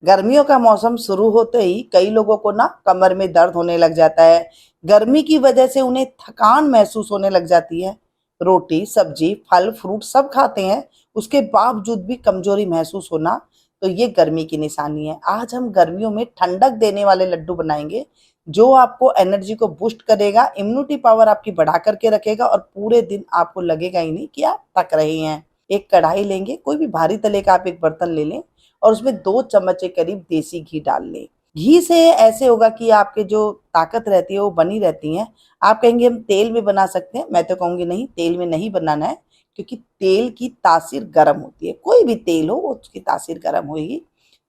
गर्मियों का मौसम शुरू होते ही कई लोगों को ना कमर में दर्द होने लग जाता है। गर्मी की वजह से उन्हें थकान महसूस होने लग जाती है। रोटी, सब्जी, फल, फ्रूट सब खाते हैं, उसके बावजूद भी कमजोरी महसूस होना, तो ये गर्मी की निशानी है। आज हम गर्मियों में ठंडक देने वाले लड्डू बनाएंगे, जो आपको एनर्जी को बूस्ट करेगा, इम्यूनिटी पावर आपकी बढ़ा करके रखेगा और पूरे दिन आपको लगेगा ही नहीं कि आप थक रहे हैं। एक कढ़ाई लेंगे, कोई भी भारी तले का आप एक बर्तन ले लें और उसमें 2 चम्मच के करीब देसी घी डाल लें। घी से ऐसे होगा कि आपके जो ताकत रहती है वो बनी रहती है। आप कहेंगे हम तेल में बना सकते हैं, मैं तो कहूँगी नहीं, तेल में नहीं बनाना है, क्योंकि तेल की तासीर गर्म होती है। कोई भी तेल हो, उसकी तासीर गर्म होगी।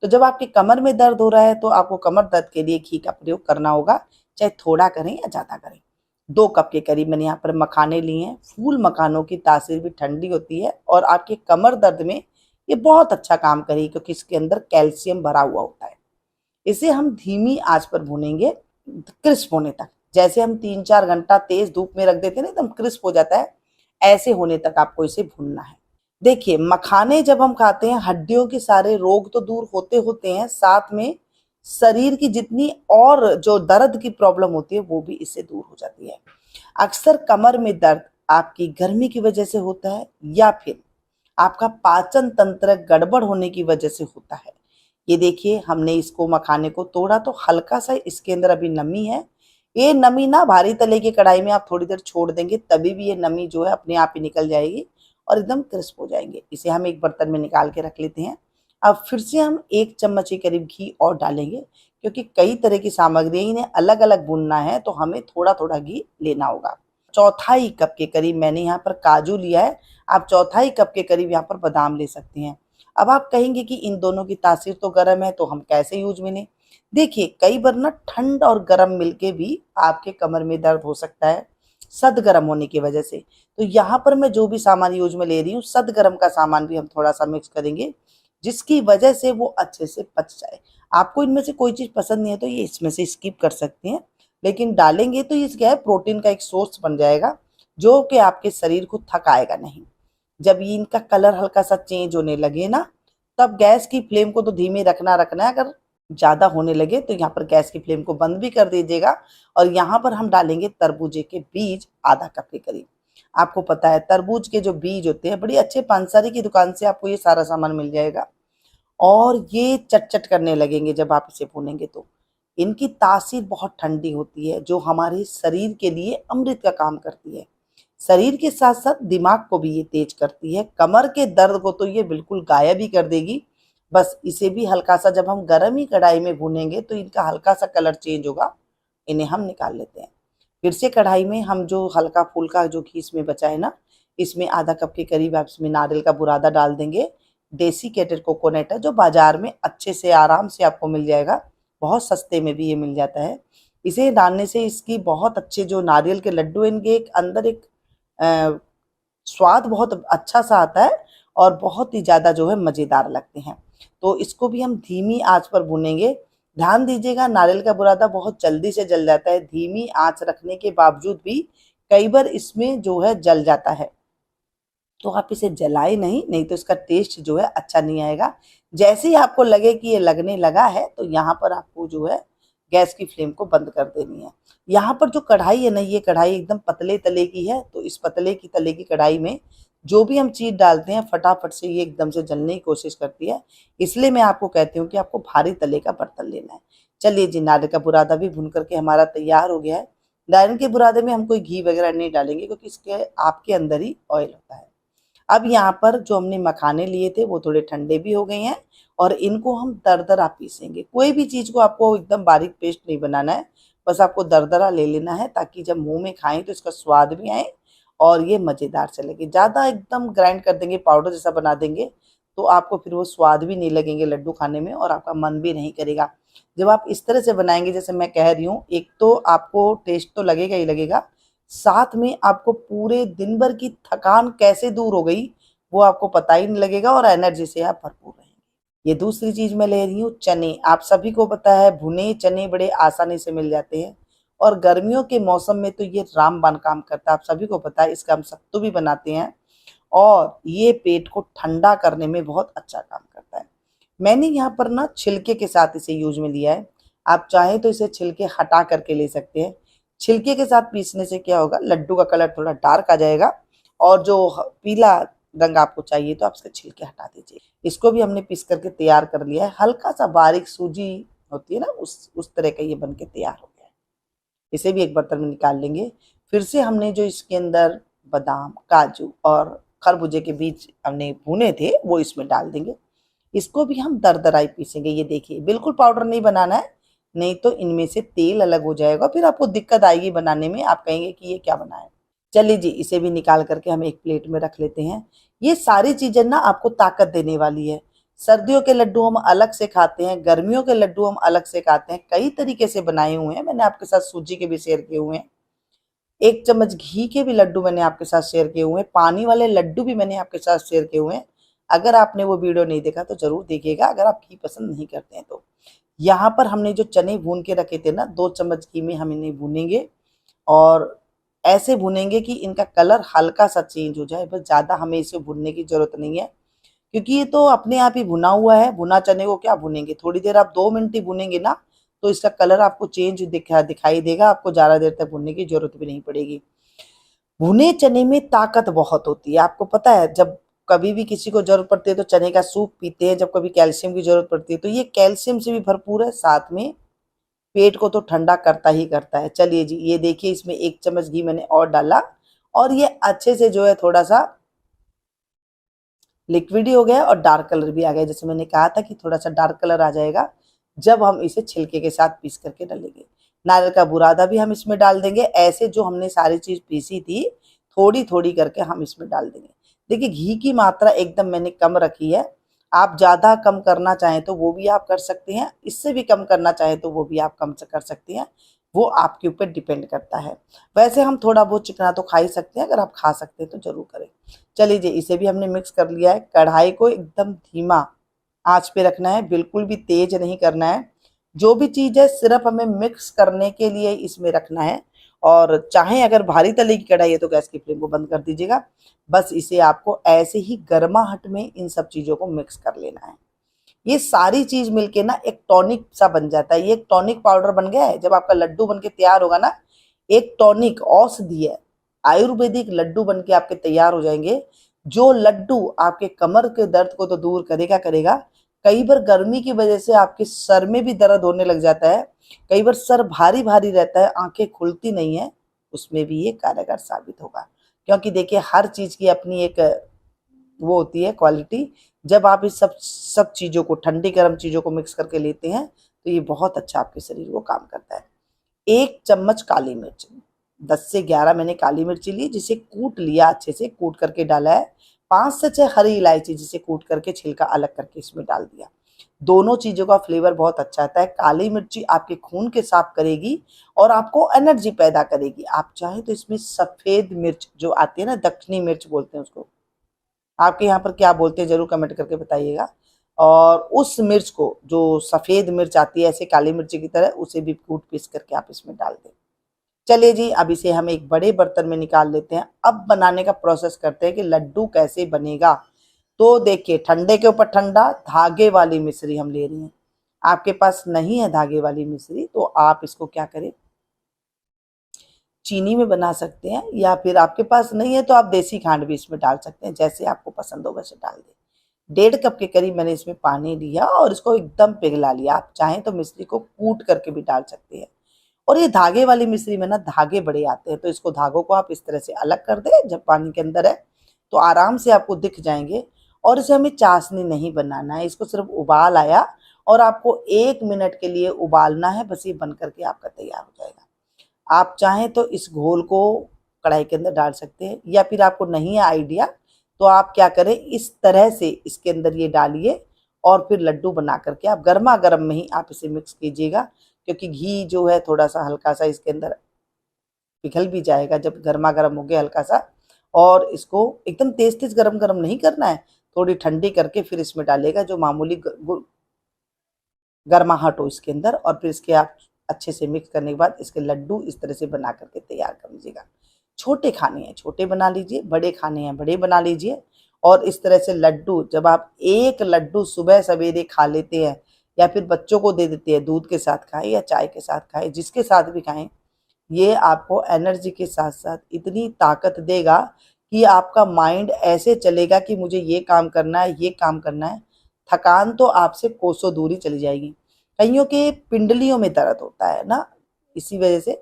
तो जब आपकी कमर में दर्द हो रहा है तो आपको कमर दर्द के लिए घी का प्रयोग करना होगा, चाहे थोड़ा करें या ज़्यादा करें। 2 कप के करीब मैंने यहाँ पर मखाने लिए हैं। फूल मखानों की तासीर भी ठंडी होती है और आपके कमर दर्द में ये बहुत अच्छा काम करेगी, क्योंकि इसके अंदर कैल्शियम भरा हुआ होता है। इसे हम धीमी आंच पर भूनेंगे क्रिस्प होने तक। जैसे हम 3-4 घंटा तेज धूप में रख देते हैं ना, एकदम क्रिस्प हो जाता है, ऐसे होने तक आपको इसे भूनना है। देखिए, मखाने जब हम खाते हैं, हड्डियों के सारे रोग तो दूर होते होते हैं, साथ में शरीर की जितनी और जो दर्द की प्रॉब्लम होती है वो भी इससे दूर हो जाती है। अक्सर कमर में दर्द आपकी गर्मी की वजह से होता है या फिर आपका पाचन तंत्र गड़बड़ होने की वजह से होता है। ये देखिए, हमने इसको मखाने को तोड़ा तो हल्का सा इसके अंदर अभी नमी है। ये नमी ना भारी तले की कढ़ाई में आप थोड़ी देर छोड़ देंगे, तभी भी ये नमी जो है अपने आप ही निकल जाएगी और एकदम क्रिस्प हो जाएंगे। इसे हम एक बर्तन में निकाल के रख लेते हैं। अब फिर से हम 1 चम्मच के करीब घी और डालेंगे, क्योंकि कई तरह की सामग्री है, इन्हें अलग अलग भूनना है, तो हमें थोड़ा थोड़ा घी लेना होगा। चौथाई कप के करीब मैंने यहाँ पर काजू लिया है। आप चौथाई कप के करीब यहाँ पर बादाम ले सकते हैं। अब आप कहेंगे कि इन दोनों की तासीर तो गर्म है, तो हम कैसे यूज में लें? देखिए, कई बार ना ठंड और गर्म मिलके भी आपके कमर में दर्द हो सकता है, सद गर्म होने की वजह से। तो यहाँ पर मैं जो भी सामान यूज में ले रही हूँ, सद गर्म का सामान भी हम थोड़ा सा मिक्स करेंगे, जिसकी वजह से वो अच्छे से पच जाए। आपको इनमें से कोई चीज पसंद नहीं है तो ये इसमें से स्किप कर सकते हैं, लेकिन डालेंगे तो ये क्या है, प्रोटीन का एक सोर्स बन जाएगा, जो कि आपके शरीर को थकाएगा नहीं। जब ये इनका कलर हल्का सा चेंज होने लगे ना, तब गैस की फ्लेम को तो धीमे रखना है। अगर ज्यादा होने लगे तो यहाँ पर गैस की फ्लेम को बंद भी कर दीजिएगा। और यहाँ पर हम डालेंगे तरबूजे के बीज, आधा कप के करीब। आपको पता है तरबूज के जो बीज होते हैं, बड़ी अच्छे पानसारी की दुकान से आपको ये सारा सामान मिल जाएगा। और ये चट-चट करने लगेंगे जब आप इसे भूनेंगे तो। इनकी तासीर बहुत ठंडी होती है, जो हमारे शरीर के लिए अमृत का काम करती है। शरीर के साथ-साथ दिमाग को भी ये तेज करती है। कमर के दर्द को तो ये बिल्कुल गायब ही कर देगी। बस इसे भी हल्का-सा जब हम गरम ही कढ़ाई में भूनेंगे तो इनका हल्का-सा कलर चेंज होगा। इन्हें हम निकाल लेते हैं। फिर से कढ़ाई में हम जो हल्का-फुल्का जो घी इसमें बचा है ना, इसमें आधा कप के करीब आप इसमें नारियल का बुरादा डाल देंगे। डेसिकेटेड कोकोनट है, जो बाजार में अच्छे से आराम से आपको मिल जाएगा, बहुत सस्ते में भी ये मिल जाता है। इसे डालने से इसकी बहुत अच्छे जो नारियल के लड्डू हैं, इनके एक अंदर एक अ, स्वाद बहुत अच्छा सा आता है और बहुत ही ज़्यादा जो है मज़ेदार लगते हैं। तो इसको भी हम धीमी आंच पर भूनेंगे। ध्यान दीजिएगा, नारियल का बुरादा बहुत जल्दी से जल जाता है, धीमी आंच रखने के बावजूद भी कई बार इसमें जो है जल जाता है। तो आप इसे जलाए नहीं, नहीं तो इसका टेस्ट जो है अच्छा नहीं आएगा। जैसे ही आपको लगे कि ये लगने लगा है, तो यहाँ पर आपको जो है गैस की फ्लेम को बंद कर देनी है। यहाँ पर जो कढ़ाई है ना, ये कढ़ाई एकदम पतले तले की है, तो इस पतले की तले की कढ़ाई में जो भी हम चीज़ डालते हैं, फटाफट से ये एकदम से जलने की कोशिश करती है। इसलिए मैं आपको कहती हूँ कि आपको भारी तले का बर्तन लेना है। चलिए जी, नारियल का बुरादा भी भून करके हमारा तैयार हो गया है। नारियल के बुरादे में हम कोई घी वगैरह नहीं डालेंगे, क्योंकि इसके आपके अंदर ही ऑयल होता है। अब यहाँ पर जो हमने मखाने लिए थे वो थोड़े ठंडे भी हो गए हैं और इनको हम दरदरा पीसेंगे। कोई भी चीज़ को आपको एकदम बारीक पेस्ट नहीं बनाना है, बस आपको दरदरा ले लेना है, ताकि जब मुंह में खाएं तो इसका स्वाद भी आए और ये मज़ेदार से लगे। ज़्यादा एकदम ग्राइंड कर देंगे, पाउडर जैसा बना देंगे, तो आपको फिर वो स्वाद भी नहीं लगेंगे लड्डू खाने में और आपका मन भी नहीं करेगा। जब आप इस तरह से बनाएंगे जैसे मैं कह रही हूँ, एक तो आपको टेस्ट तो लगेगा ही लगेगा, साथ में आपको पूरे दिन भर की थकान कैसे दूर हो गई वो आपको पता ही नहीं लगेगा और एनर्जी से आप भरपूर रहेंगे। ये दूसरी चीज मैं ले रही हूँ, चने। आप सभी को पता है भुने चने बड़े आसानी से मिल जाते हैं और गर्मियों के मौसम में तो ये रामबाण काम करता है। आप सभी को पता है, इसका हम सत्तू भी बनाते हैं और ये पेट को ठंडा करने में बहुत अच्छा काम करता है। मैंने यहाँ पर ना छिलके के साथ इसे यूज में लिया है। आप चाहे तो इसे छिलके हटा करके ले सकते हैं। छिलके के साथ पीसने से क्या होगा, लड्डू का कलर थोड़ा डार्क आ जाएगा, और जो पीला रंग आपको चाहिए तो आप इसके छिलके हटा दीजिए। इसको भी हमने पीस करके तैयार कर लिया है। हल्का सा बारीक सूजी होती है ना, उस तरह का ये बन के तैयार हो गया है। इसे भी एक बर्तन में निकाल लेंगे। फिर से हमने जो इसके अंदर बादाम, काजू और खरबूजे के बीज हमने भुने थे वो इसमें डाल देंगे। इसको भी हम दरदराई पीसेंगे। ये देखिए, बिल्कुल पाउडर नहीं बनाना है, नहीं तो इनमें से तेल अलग हो जाएगा, फिर आपको दिक्कत आएगी बनाने में, आप कहेंगे कि ये क्या बना है। चलिए जी, इसे भी निकाल करके हम एक प्लेट में रख लेते हैं। ये सारी चीजें ना आपको ताकत देने वाली है। सर्दियों के लड्डू हम अलग से खाते हैं, गर्मियों के लड्डू हम अलग से खाते हैं, कई तरीके से बनाए हुए हैं। मैंने आपके साथ सूजी के भी शेयर किए हुए हैं, 1 चम्मच घी के भी लड्डू मैंने आपके साथ शेयर किए हुए हैं, पानी वाले लड्डू भी मैंने आपके साथ शेयर किए हुए हैं। अगर आपने वो वीडियो नहीं देखा तो जरूर देखिएगा, अगर आप घी पसंद नहीं करते हैं तो। यहाँ पर हमने जो चने भून के रखे थे ना, 2 चम्मच घी में हम इन्हें भूनेंगे, और ऐसे भुनेंगे कि इनका कलर हल्का सा चेंज हो जाए, बस ज़्यादा हमें इसे भुनने की ज़रूरत नहीं है, क्योंकि ये तो अपने आप ही भुना हुआ है। भुना चने को क्या भुनेंगे, थोड़ी देर आप 2 मिनट ही भुनेंगे ना, तो इसका कलर आपको चेंज दिखाई देगा। आपको ज़्यादा देर तक भुनने की ज़रूरत भी नहीं पड़ेगी। भुने चने में ताकत बहुत होती है, आपको पता है। जब कभी भी किसी को जरूरत पड़ती है तो चने का सूप पीते हैं, जब कभी कैल्शियम की जरूरत पड़ती है तो ये कैल्शियम से भी भरपूर है, साथ में पेट को तो ठंडा करता ही करता है। चलिए जी, ये देखिए, इसमें 1 चम्मच घी मैंने और डाला, और ये अच्छे से जो है थोड़ा सा लिक्विड हो गया और डार्क कलर भी आ गया। जैसे मैंने कहा था कि थोड़ा सा डार्क कलर आ जाएगा जब हम इसे छिलके के साथ पीस करके डालेंगे। नारियल का बुरादा भी हम इसमें डाल देंगे। ऐसे जो हमने सारी चीज पीसी थी, थोड़ी थोड़ी करके हम इसमें डाल देंगे। देखिए, घी की मात्रा एकदम मैंने कम रखी है। आप ज्यादा कम करना चाहें तो वो भी आप कर सकते हैं, इससे भी कम करना चाहें तो वो भी आप कम से कर सकते हैं, वो आपके ऊपर डिपेंड करता है। वैसे हम थोड़ा बहुत चिकना तो खा ही सकते हैं, अगर आप खा सकते हैं तो जरूर करें। चलिए जी, इसे भी हमने मिक्स कर लिया है। कढ़ाई को एकदम धीमा आंच पे रखना है, बिल्कुल भी तेज नहीं करना है। जो भी चीज है सिर्फ हमें मिक्स करने के लिए इसमें रखना है, और चाहे अगर भारी तले की कढ़ाई है तो गैस की फ्लेम को बंद कर दीजिएगा। बस इसे आपको ऐसे ही गर्माहट में इन सब चीजों को मिक्स कर लेना है। ये सारी चीज मिलके ना एक टॉनिक सा बन जाता है। ये एक टॉनिक पाउडर बन गया है। जब आपका लड्डू बन के तैयार होगा ना, एक टॉनिक औषधि है, आयुर्वेदिक लड्डू बन के आपके तैयार हो जाएंगे। जो लड्डू आपके कमर के दर्द को तो दूर करेगा करेगा, कई बार गर्मी की वजह से आपके सर में भी दर्द होने लग जाता है, कई बार सर भारी भारी रहता है, आंखें खुलती नहीं है, उसमें भी ये कारगर साबित होगा। क्योंकि देखिए, हर चीज की अपनी एक वो होती है क्वालिटी। जब आप इस सब सब चीजों को, ठंडी गर्म चीजों को मिक्स करके लेते हैं तो ये बहुत अच्छा आपके शरीर को काम करता है। 1 चम्मच काली मिर्च, 10 से 11 मैंने काली मिर्ची ली, जिसे कूट लिया, अच्छे से कूट करके डाला है। 5 से 6 हरी इलायची, जिसे कूट करके छिलका अलग करके इसमें डाल दिया। दोनों चीजों का फ्लेवर बहुत अच्छा आता है। काली मिर्ची आपके खून के साफ करेगी और आपको एनर्जी पैदा करेगी। आप चाहें तो इसमें सफेद मिर्च जो आती है ना, दक्षिणी मिर्च बोलते हैं उसको, आपके यहाँ पर क्या बोलते हैं जरूर कमेंट करके बताइएगा। और उस मिर्च को, जो सफेद मिर्च आती है ऐसे काली मिर्ची की तरह, उसे भी कूट पीस करके आप इसमें डाल दें। चलिए जी, अब इसे हम एक बड़े बर्तन में निकाल लेते हैं। अब बनाने का प्रोसेस करते हैं कि लड्डू कैसे बनेगा। तो देखिए, ठंडे के ऊपर ठंडा, धागे वाली मिश्री हम ले रही हैं। आपके पास नहीं है धागे वाली मिश्री तो आप इसको क्या करें, चीनी में बना सकते हैं, या फिर आपके पास नहीं है तो आप देसी खांड भी इसमें डाल सकते हैं, जैसे आपको पसंद हो वैसे डाल दें। 1.5 कप के करीब मैंने इसमें पानी लिया और इसको एकदम पिघला लिया। आप चाहें तो मिश्री को कूट करके भी डाल सकते हैं। और ये धागे वाली मिश्री में ना धागे बड़े आते हैं, तो इसको धागों को आप इस तरह से अलग कर दें। जब पानी के अंदर है तो आराम से आपको दिख जाएंगे। और इसे हमें चाशनी नहीं बनाना है, इसको सिर्फ उबाल आया और आपको 1 मिनट के लिए उबालना है, बस ये बन करके आपका तैयार हो जाएगा। आप चाहें तो इस घोल को कढ़ाई के अंदर डाल सकते हैं, या फिर आपको नहीं है आइडिया तो आप क्या करें, इस तरह से इसके अंदर ये डालिए और फिर लड्डू बना करके आप गर्मा गर्म में ही आप इसे मिक्स कीजिएगा, क्योंकि घी जो है थोड़ा सा हल्का सा इसके अंदर पिघल भी जाएगा जब गर्मा गर्म हो गया हल्का सा। और इसको एकदम तेज तेज गरम गरम नहीं करना है, थोड़ी ठंडी करके फिर इसमें डालेगा, जो मामूली गर्माहट हो इसके अंदर। और फिर इसके आप अच्छे से मिक्स करने के बाद इसके लड्डू इस तरह से बना करके तैयार कर लीजिएगा। छोटे खाने हैं छोटे बना लीजिए, बड़े खाने हैं बड़े बना लीजिए। और इस तरह से लड्डू, जब आप एक लड्डू सुबह सवेरे खा लेते हैं या फिर बच्चों को दे देते हैं, दूध के साथ खाएं या चाय के साथ खाएं, जिसके साथ भी खाएं, ये आपको एनर्जी के साथ साथ इतनी ताकत देगा कि आपका माइंड ऐसे चलेगा कि मुझे ये काम करना है, ये काम करना है। थकान तो आपसे कोसों दूरी चली जाएगी। कईयों के पिंडलियों में दर्द होता है ना, इसी वजह से,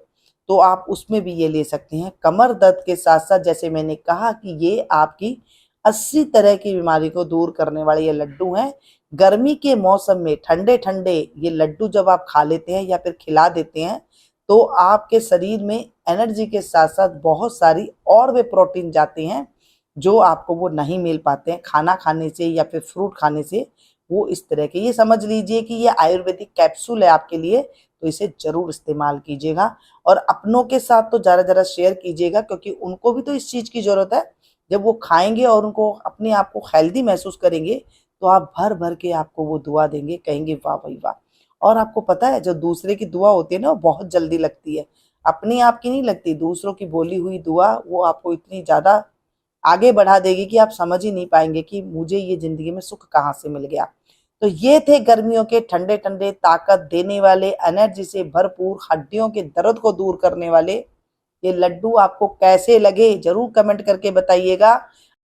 तो आप उसमें भी ये ले सकते हैं। कमर दर्द के साथ साथ जैसे मैंने कहा कि ये आपकी 80 तरह की बीमारी को दूर करने वाले ये लड्डू हैं। गर्मी के मौसम में ठंडे ठंडे ये लड्डू जब आप खा लेते हैं या फिर खिला देते हैं, तो आपके शरीर में एनर्जी के साथ साथ बहुत सारी और वे प्रोटीन जाते हैं जो आपको वो नहीं मिल पाते हैं खाना खाने से या फिर फ्रूट खाने से। वो इस तरह के, ये समझ लीजिए कि ये आयुर्वेदिक कैप्सूल है आपके लिए, तो इसे जरूर इस्तेमाल कीजिएगा। और अपनों के साथ तो ज़रा ज़रा शेयर कीजिएगा, क्योंकि उनको भी तो इस चीज़ की ज़रूरत है। जब वो खाएंगे और उनको अपने आप को हेल्दी महसूस करेंगे, तो आप भर भर के आपको वो दुआ देंगे, कहेंगे वाह भाई वाह। और आपको पता है, जो दूसरे की दुआ होती है ना, वो बहुत जल्दी लगती है, अपनी आप की नहीं लगती। दूसरों की बोली हुई दुआ वो आपको इतनी ज़्यादा आगे बढ़ा देगी कि आप समझ ही नहीं पाएंगे कि मुझे ये ज़िंदगी में सुख कहाँ से मिल गया। तो ये थे गर्मियों के ठंडे ठंडे ताकत देने वाले, एनर्जी से भरपूर, हड्डियों के दर्द को दूर करने वाले ये लड्डू। आपको कैसे लगे जरूर कमेंट करके बताइएगा।